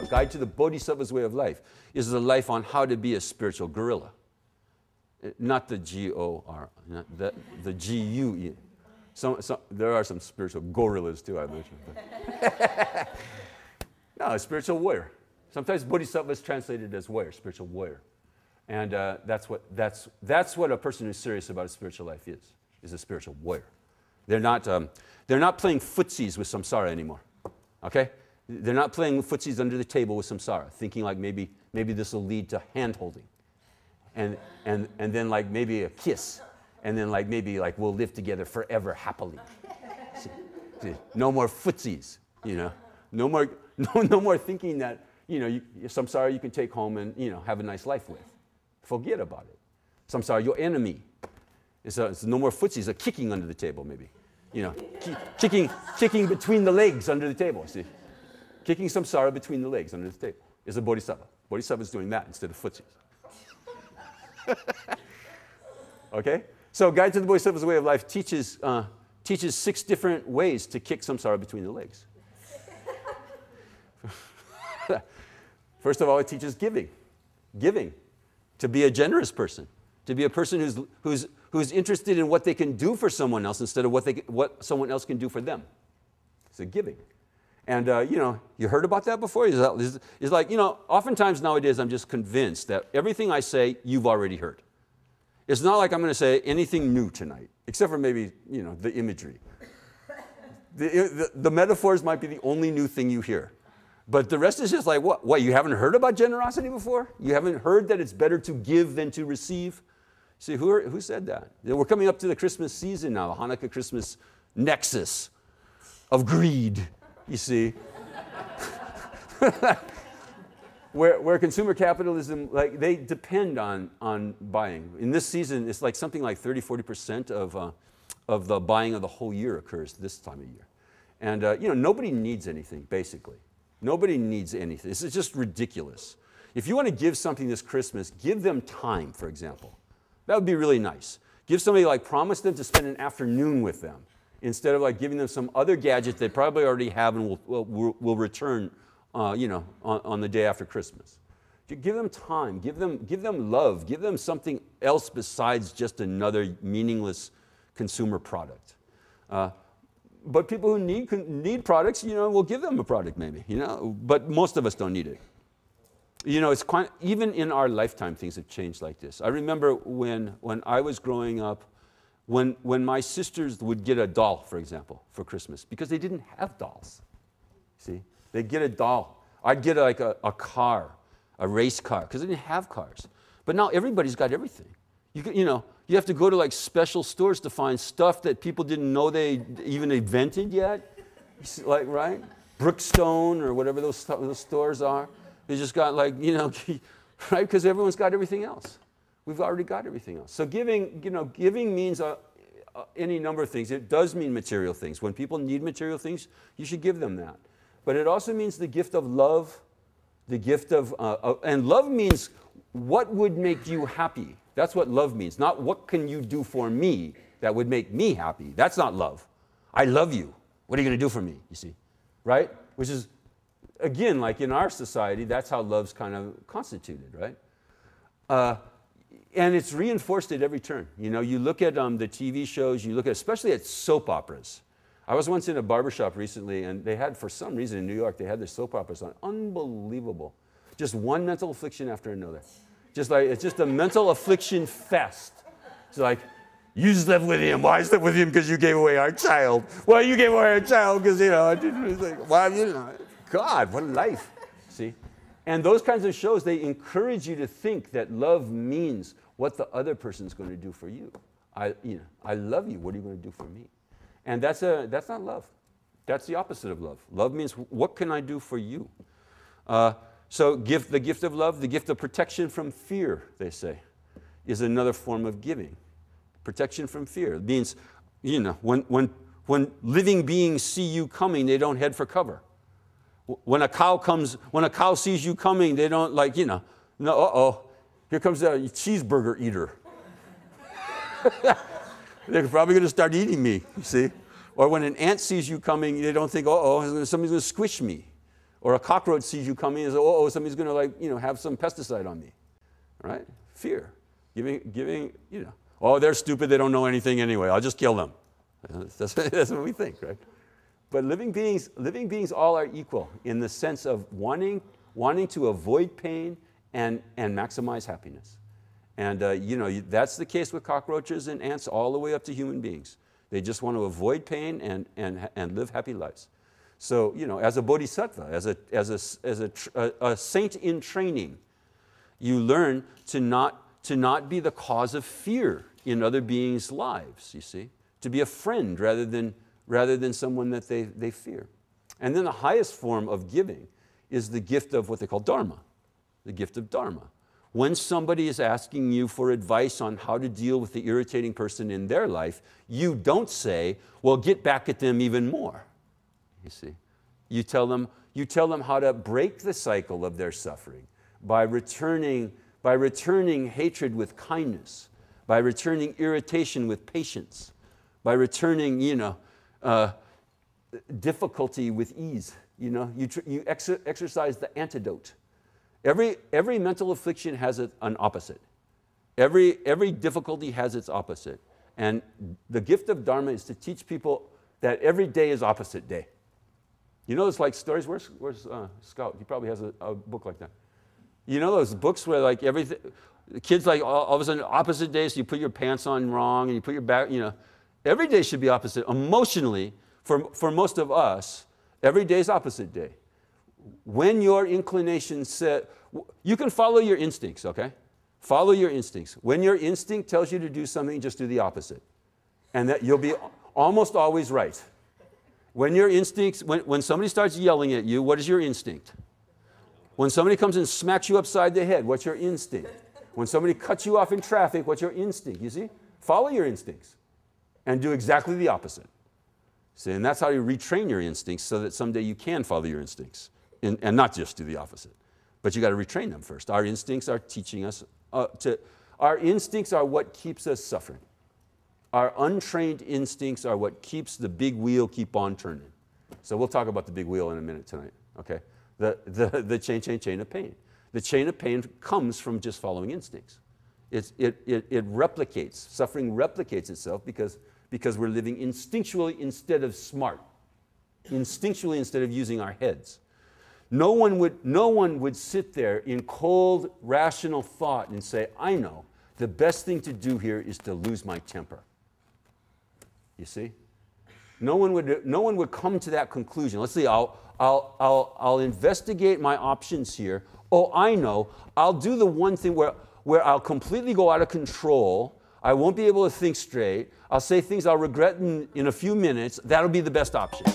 Guide to the Bodhisattva's Way of Life, is the life on how to be a spiritual gorilla. Not the G-O-R, not the G-U-E. There are some spiritual gorillas too, I mentioned. No, a spiritual warrior. Sometimes bodhisattva is translated as warrior, spiritual warrior. And that's what a person who's serious about a spiritual life is a spiritual warrior. They're not playing footsies with samsara anymore, okay? They're not playing footsies under the table with samsara, thinking like maybe this will lead to hand-holding. And then like maybe a kiss, and then like maybe like we'll live together forever happily. See, no more footsies, you know. No more thinking that, you know, samsara you can take home and, you know, have a nice life with. Forget about it. Samsara, your enemy. It's no more footsies, a kicking under the table maybe. You know, kicking between the legs under the table, see. Kicking samsara between the legs under the table is a bodhisattva. Bodhisattva is doing that instead of footsies. Okay? So Guide to the Bodhisattva's Way of Life teaches 6 different ways to kick samsara between the legs. First of all, it teaches giving. Giving. To be a generous person. To be a person who's interested in what they can do for someone else instead of what someone else can do for them. So giving. And, you know, you heard about that before? It's like, you know, oftentimes nowadays I'm just convinced that everything I say, you've already heard. It's not like I'm going to say anything new tonight, except for maybe, you know, the imagery. The metaphors might be the only new thing you hear. But the rest is just like, what, you haven't heard about generosity before? You haven't heard that it's better to give than to receive? See, who said that? We're coming up to the Christmas season now, the Hanukkah Christmas nexus of greed. You see, where consumer capitalism, like they depend on buying. In this season, it's like something like 30–40% of the buying of the whole year occurs this time of year. And you know, nobody needs anything, basically. Nobody needs anything. It's just ridiculous. If you want to give something this Christmas, give them time, for example. That would be really nice. Give somebody, like, promise them to spend an afternoon with them, instead of like giving them some other gadget they probably already have and will return, you know, on the day after Christmas. Give them time, give them love, give them something else besides just another meaningless consumer product. But people who need products, you know, we'll give them a product maybe, you know, but most of us don't need it. You know, it's quite, even in our lifetime, things have changed like this. I remember when I was growing up, when my sisters would get a doll, for example, for Christmas, because they didn't have dolls. See, they'd get a doll. I'd get like a car, a race car, because they didn't have cars. But now everybody's got everything. You know, you have to go to like special stores to find stuff that people didn't know they even invented yet. Like, right? Brookstone or whatever those stores are. They just got like, you know, right? Because everyone's got everything else. We've already got everything else. So giving, you know, giving means any number of things. It does mean material things. When people need material things, you should give them that. But it also means the gift of love, the gift of, and love means what would make you happy. That's what love means. Not what can you do for me that would make me happy. That's not love. I love you. What are you going to do for me, you see? Right? Which is, again, like in our society, that's how love's kind of constituted, right? And it's reinforced at every turn. You know, you look at the TV shows, you look at, especially at soap operas. I was once in a barbershop recently, and they had, for some reason in New York, they had their soap operas on. Unbelievable. Just one mental affliction after another. Just like, it's just a mental affliction fest. It's like, you slept with him. Why slept with him? Because you gave away our child. Well, you gave away our child because, you know, it's like, well, you know, God, what a life. See? And those kinds of shows, they encourage you to think that love means what the other person's going to do for you. I love you. What are you going to do for me? And that's not love. That's the opposite of love. Love means, what can I do for you? So the gift of love, the gift of protection from fear, they say, is another form of giving. Protection from fear. It means, you know, when living beings see you coming, they don't head for cover. When a cow sees you coming, they don't like, you know, no, uh-oh, here comes a cheeseburger eater. They're probably going to start eating me, you see. Or when an ant sees you coming, they don't think, uh-oh, somebody's going to squish me. Or a cockroach sees you coming and says, oh, somebody's going to have some pesticide on me, right? Fear, giving, oh, they're stupid, they don't know anything anyway, I'll just kill them. That's what we think, right? But living beings all are equal in the sense of wanting to avoid pain and maximize happiness. And that's the case with cockroaches and ants all the way up to human beings. They just want to avoid pain and live happy lives. So, as a bodhisattva, as a saint in training, you learn to not be the cause of fear in other beings' lives, you see. To be a friend rather than someone that they fear. And then the highest form of giving is the gift of what they call dharma, the gift of dharma. When somebody is asking you for advice on how to deal with the irritating person in their life, you don't say, well, get back at them even more. You see, you tell them how to break the cycle of their suffering by returning hatred with kindness, by returning irritation with patience, by returning, difficulty with ease. You exercise the antidote. Every mental affliction has an opposite. Every difficulty has its opposite. And the gift of Dharma is to teach people that every day is opposite day. It's like stories. Where's Scout? He probably has a book like that. Those books where everything, the kids all of a sudden opposite days, so you put your pants on wrong and you put your back, Every day should be opposite. Emotionally, for most of us, every day is opposite day. When your inclination you can follow your instincts, okay? Follow your instincts. When your instinct tells you to do something, just do the opposite. And that you'll be almost always right. When your instincts, when somebody starts yelling at you, what is your instinct? When somebody comes and smacks you upside the head, what's your instinct? When somebody cuts you off in traffic, what's your instinct? You see? Follow your instincts and do exactly the opposite. See, and that's how you retrain your instincts so that someday you can follow your instincts and not just do the opposite. But you got to retrain them first. Our instincts are teaching us our instincts are what keeps us suffering. Our untrained instincts are what keeps the big wheel keep on turning. So we'll talk about the big wheel in a minute tonight, okay? The chain of pain. The chain of pain comes from just following instincts. It replicates, suffering replicates itself because we're living instinctually instead of smart. Instinctually instead of using our heads. No one would sit there in cold, rational thought and say, I know, the best thing to do here is to lose my temper. You see? No one would come to that conclusion. Let's see, I'll investigate my options here. Oh, I know, I'll do the one thing where I'll completely go out of control. I won't be able to think straight. I'll say things I'll regret in a few minutes. That'll be the best option.